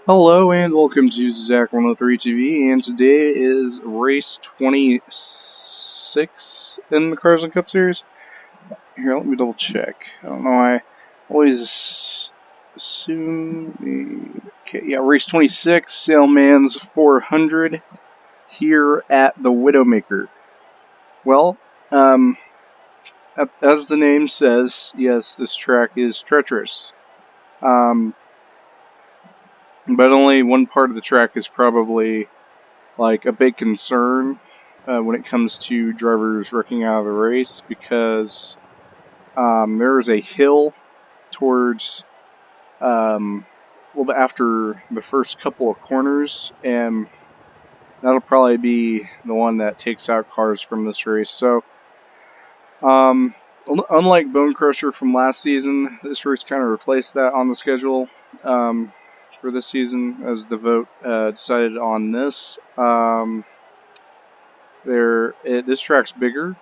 Hello and welcome to Zach103 TV, and today is race 26 in the Cars and Cup series. Here, let me double check. I don't know, I always assume okay, yeah, race 26, Snailsmans 400 here at the Widowmaker. Well, um, as the name says, yes, this track is treacherous. But only one part of the track is probably like a big concern when it comes to drivers wrecking out of the race because there is a hill towards a little bit after the first couple of corners, and that'll probably be the one that takes out cars from this race. So, um, unlike Bone Crusher from last season, this race kind of replaced that on the schedule for this season as the vote decided on this. This track's bigger.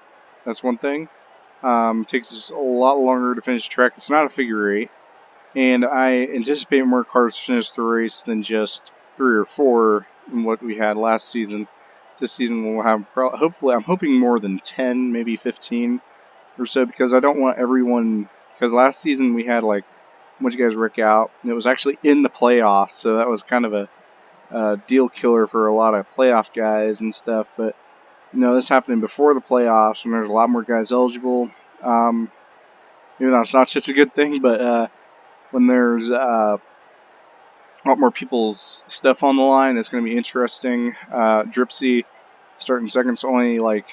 That's one thing. Takes us a lot longer to finish the track. It's not a figure eight, and I anticipate more cars to finish the race than just 3 or 4 in what we had last season. This season we'll have hopefully I'm hoping more than 10, maybe 15 or so, because I don't want everyone. Because last season we had like a bunch of guys wreck out, and it was actually in the playoffs, so that was kind of a deal killer for a lot of playoff guys and stuff. But no, this happening before the playoffs when there's a lot more guys eligible. Um, Even though it's not such a good thing, but when there's a lot more people's stuff on the line, it's going to be interesting. Dripsy starting second, so only like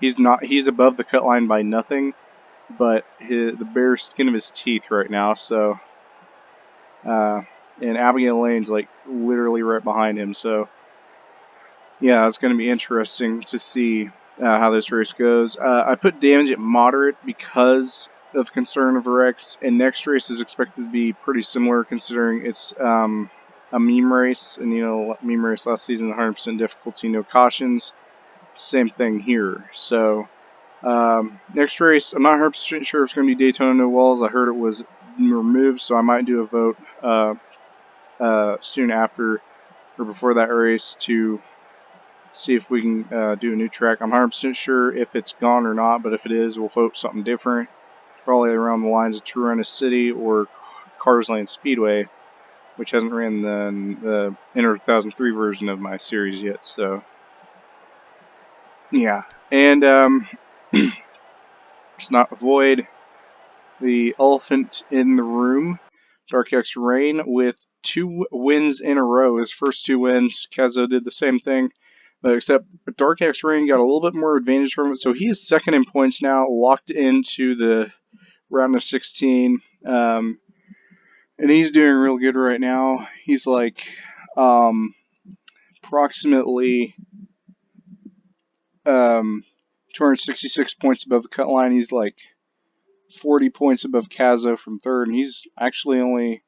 he's above the cut line by nothing, but the bare skin of his teeth right now. So and Abigail Lane's like literally right behind him. So yeah, it's going to be interesting to see how this race goes. I put damage at moderate because of concern of wrecks, and next race is expected to be pretty similar considering it's a meme race, and meme race last season, 100% difficulty, no cautions. Same thing here. So next race, I'm not 100% sure if it's going to be Daytona no walls. I heard it was removed, so I might do a vote soon after or before that race to see if we can do a new track. I'm 100% sure if it's gone or not, but if it is, we'll vote something different. Probably around the lines of Torrena City or Cars Lane Speedway, which hasn't ran the Inter 2003 version of my series yet. So, yeah. And let's not avoid the elephant in the room. Dark X Rain with 2 wins in a row. His first 2 wins, Kazo did the same thing. Except Dark X Rain got a little bit more advantage from it, so he is second in points now, locked into the round of 16, and he's doing real good right now. He's like approximately 266 points above the cut line. He's like 40 points above Kazo from third, and he's actually only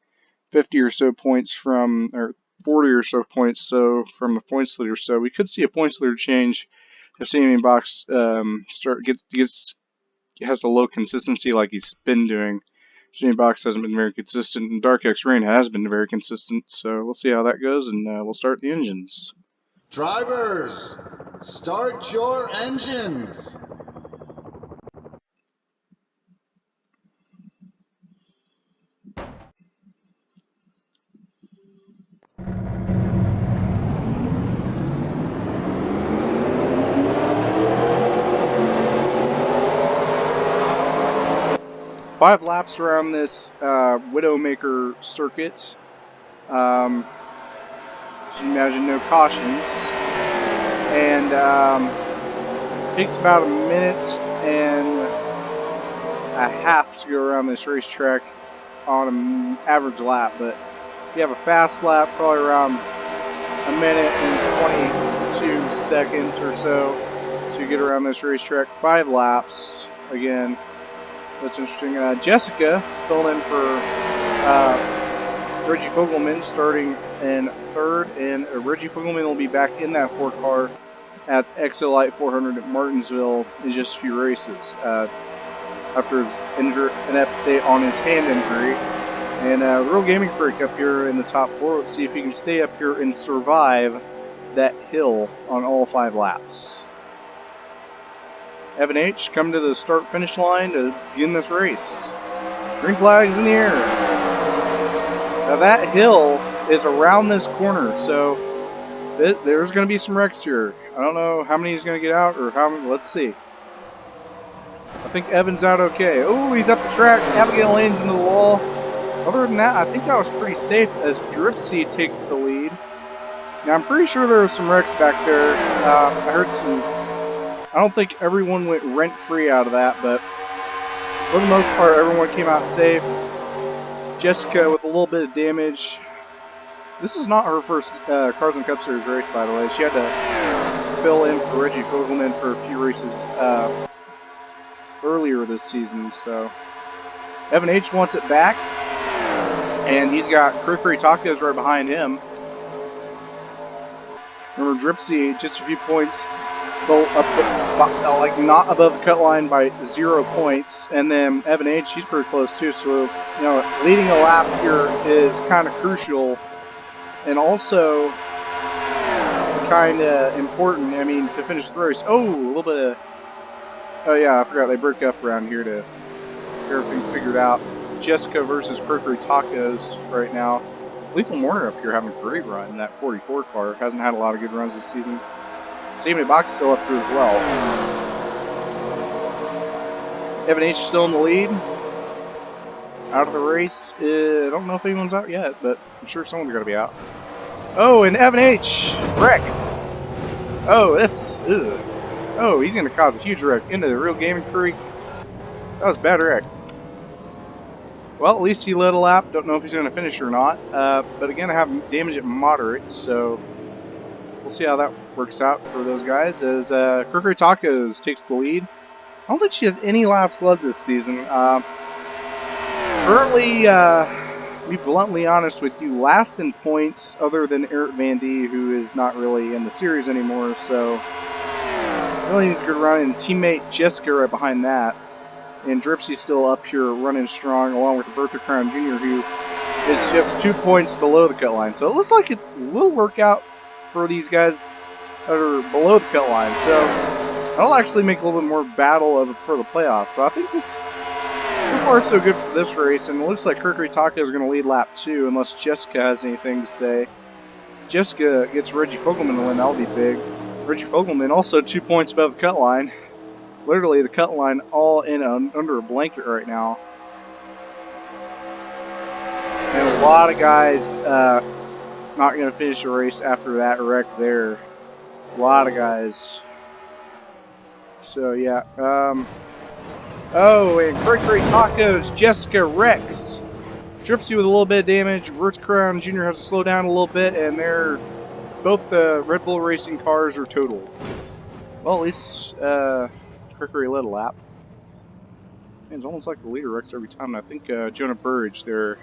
50 or so points from, or 40 or so points so from the points leader. So we could see a points leader change if Sammy Box has a low consistency like he's been doing. Sammy Box hasn't been very consistent, and Dark X Rain has been very consistent. So we'll see how that goes, and we'll start the engines. Drivers, start your engines. Five laps around this Widowmaker circuit. As you imagine, no cautions. And takes about a minute and a half to go around this racetrack on an average lap. But if you have a fast lap, probably around a minute and 22 seconds or so to get around this racetrack. 5 laps again. That's interesting. Jessica filling in for Reggie Fogelman, starting in third, and Reggie Fogelman will be back in that 4 car at Exolite 400 at Martinsville in just a few races after his an update on his hand injury, And Real Gaming Freak up here in the top 4. Let's see if he can stay up here and survive that hill on all 5 laps. Evan H. coming to the start-finish line to begin this race. Green flags in the air. Now that hill is around this corner, so there's going to be some wrecks here. I don't know how many he's going to get out or how many. Let's see. I think Evan's out okay. Oh, he's up the track. Abigail lanes into the wall. Other than that, I think that was pretty safe as Dripsy takes the lead. Now, I'm pretty sure there were some wrecks back there. I heard some. I don't think everyone went rent-free out of that, but for the most part, everyone came out safe. Jessica with a little bit of damage. This is not her first Cars and Cup Series race, by the way. She had to fill in for Reggie Fogelman for a few races earlier this season. So Evan H wants it back, and he's got Curry Tacos right behind him. Remember, Dripsy just a few points, like not above the cut line by 0 points, and then Evan H, he's pretty close too. So you know, leading a lap here is kind of crucial, and also kind of important. I mean, to finish the race. Oh, a little bit of. Oh yeah, I forgot they broke up around here to get everything figured out. Jessica versus Curry Tacos right now. Lethal Warner up here having a great run in that 44 car. Hasn't had a lot of good runs this season. Safety Box still up here as well. Evan H still in the lead. Out of the race. I don't know if anyone's out yet, but I'm sure someone's got to be out. Oh, and Evan H. wrecks. Oh, this. Ugh. Oh, he's going to cause a huge wreck into the Real Gaming Freak. That was a bad wreck. Well, at least he led a lap. Don't know if he's going to finish or not. But again, I have damage at moderate, so we'll see how that works out for those guys. As Curry Tacos takes the lead. I don't think she has any laps left this season. Currently, be bluntly honest with you, last in points other than Eric Van D, who is not really in the series anymore. So really needs a good run, and teammate Jessica right behind that. And Dripsy's still up here running strong, along with Bertha Crown Jr., who is just 2 points below the cut line. So it looks like it will work out for these guys that are below the cut line. So that'll actually make a little bit more battle for the playoffs. So I think this, so far, so good for this race. And it looks like Curry Taka is going to lead lap 2, unless Jessica has anything to say. Jessica gets Reggie Fogelman to win. That'll be big. Reggie Fogelman also 2 points above the cut line. Literally the cut line all in under a blanket right now. And a lot of guys not going to finish the race after that wreck there. A lot of guys. So yeah. Oh, and Curry Tacos, Jessica wrecks. Dripsy with a little bit of damage. Wirtz Crown Jr. has to slow down a little bit, and they're both the Red Bull Racing cars are totaled. Well, at least Curry led a lap. Man, it's almost like the leader wrecks every time. And I think Jonah Burridge there.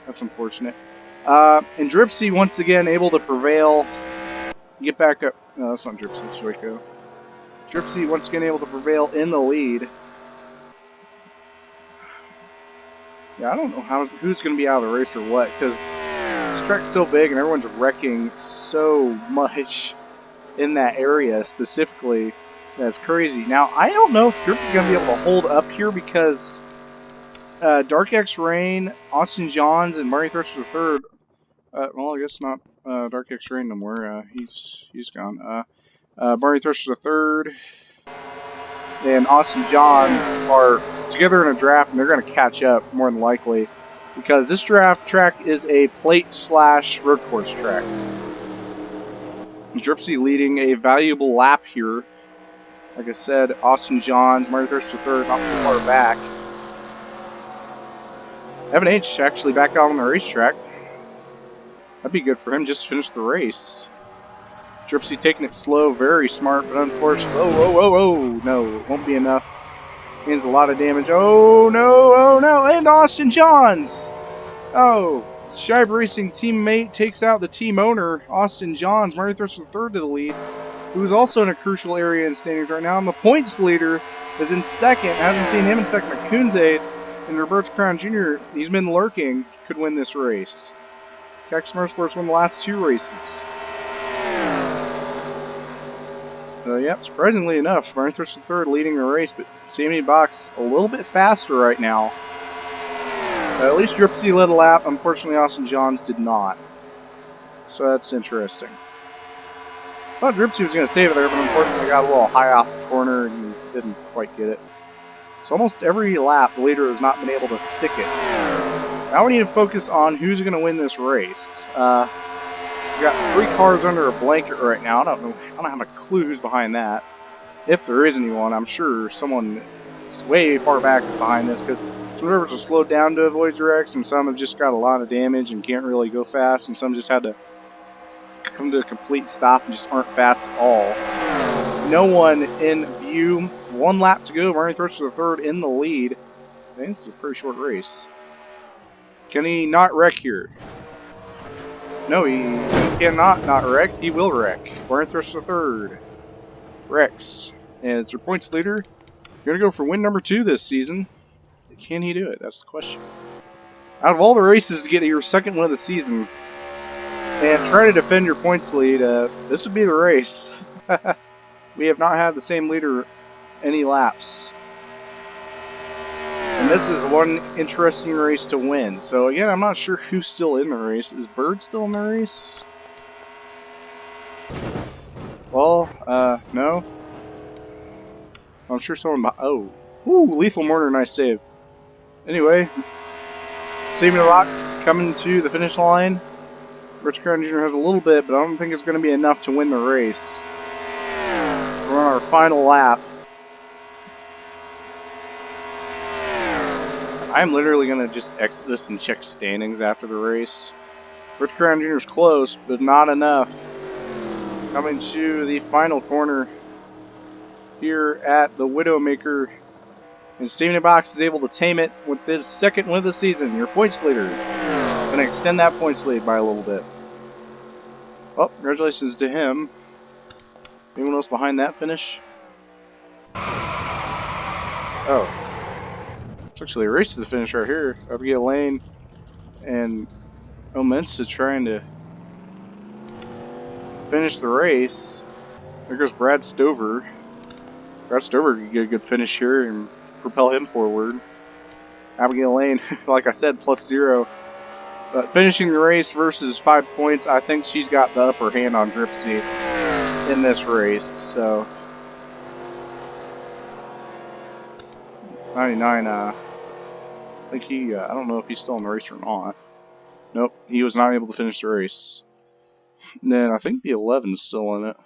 That's unfortunate. And Dripsy once again able to prevail. Get back up. No, that's not Dripsy. It's Joico. Dripsy once again able to prevail in the lead. Yeah, I don't know who's going to be out of the race or what, because this track's so big and everyone's wrecking so much in that area specifically. That's crazy. Now, I don't know if Dripsy's going to be able to hold up here because Dark X Rain, Austin Johns, and Marty Thresher III. Well, I guess not Dark X Rain no more. He's gone. Marty Thresher III and Austin Johns are together in a draft, and they're going to catch up more than likely because this draft track is a plate/road course track. Dripsy leading a valuable lap here. Like I said, Austin Johns, Marty Thresher III, not too far back. Evan H actually back out on the racetrack. That'd be good for him just to finish the race. Dripsy taking it slow, very smart, but unfortunately. Oh, no, it won't be enough. Means a lot of damage. Oh no, and Austin Johns! Oh, Shibe Racing teammate takes out the team owner, Austin Johns, Marty Thresher III to the lead, who's also in a crucial area in standings right now. And the points leader is in second. I haven't seen him in second. Kunze and Roberts Crown Jr., he's been lurking. could win this race. Cactus Motorsports won the last 2 races. Yep, surprisingly enough, Martin Thrush III leading the race, but Sammy Box a little bit faster right now. At least Dripsy led a lap. Unfortunately, Austin Johns did not. So that's interesting. I thought Dripsy was going to save it there, but unfortunately got a little high off the corner and didn't quite get it. So almost every lap, the leader has not been able to stick it. Now we need to focus on who's going to win this race. We got 3 cars under a blanket right now. I don't have a clue who's behind that. If there is anyone, I'm sure someone way far back is behind this, because some drivers are slowed down to avoid wrecks, and some have just got a lot of damage and can't really go fast, and some just had to come to a complete stop and just aren't fast at all. No one in view. 1 lap to go. Martin Thrush III in the lead. I think this is a pretty short race. Can he not wreck here? No, he cannot not wreck. He will wreck. Martin Thrush III wrecks. And it's their points leader. You're going to go for win number 2 this season. Can he do it? That's the question. Out of all the races to get your 2nd win of the season and try to defend your points lead, this would be the race. We have not had the same leader any laps. And this is one interesting race to win. So again, I'm not sure who's still in the race. Is Bird still in the race? Well, no. I'm sure someone... Oh. Ooh, Lethal Murder, nice save. Anyway, Saving the Rocks coming to the finish line. Rich Crown Jr. has a little bit, but I don't think it's going to be enough to win the race. We're on our final lap. I'm literally going to just exit this and check standings after the race. Rich Crown Jr. is close, but not enough. Coming to the final corner here at the Widowmaker. And Steven Box is able to tame it with his 2nd win of the season. Your points leader. Going to extend that points lead by a little bit. Well, congratulations to him. Anyone else behind that finish? Oh. It's actually a race to the finish right here. Abigail Lane and Omensa trying to finish the race. There goes Brad Stover. Brad Stover could get a good finish here and propel him forward. Abigail Lane, like I said, +0. But finishing the race versus 5 points, I think she's got the upper hand on Dripsy in this race. So 99, I think he, I don't know if he's still in the race or not. Nope, he was not able to finish the race. And then I think the 11's still in it.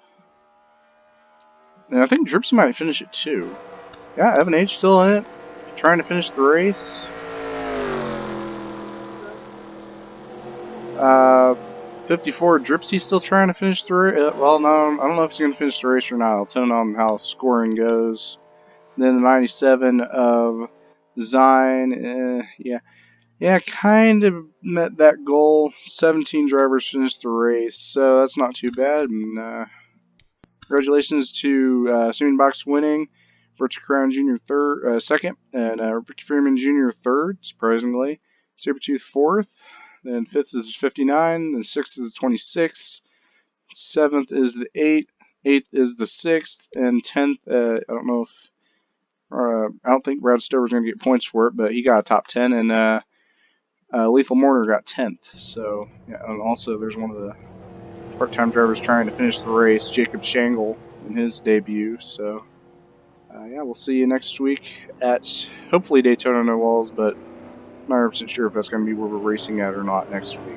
And I think Dripsy might finish it too. Yeah, Evan H still in it, trying to finish the race. 54, Dripsy still trying to finish the race. Well, no, I don't know if he's going to finish the race or not. I'll tell him on how scoring goes. And then the 97 of Zine, yeah, kind of met that goal. 17 drivers finished the race, so that's not too bad. And congratulations to Simeon Box winning, Richard Crown Jr. second, and Ricky Freeman Jr. third, surprisingly. Sabretooth fourth. Then 5th is 59. Then 6th is 26. 7th is the 8. 8th is the 6th. And 10th, I don't know if... I don't think Brad Stover's going to get points for it, but he got a top 10. And Lethal Mortar got 10th. So, yeah, and also there's one of the part-time drivers trying to finish the race, Jacob Shangle, in his debut. So, yeah, we'll see you next week at hopefully Daytona No Walls, but I'm not 100% sure if that's going to be where we're racing at or not next week.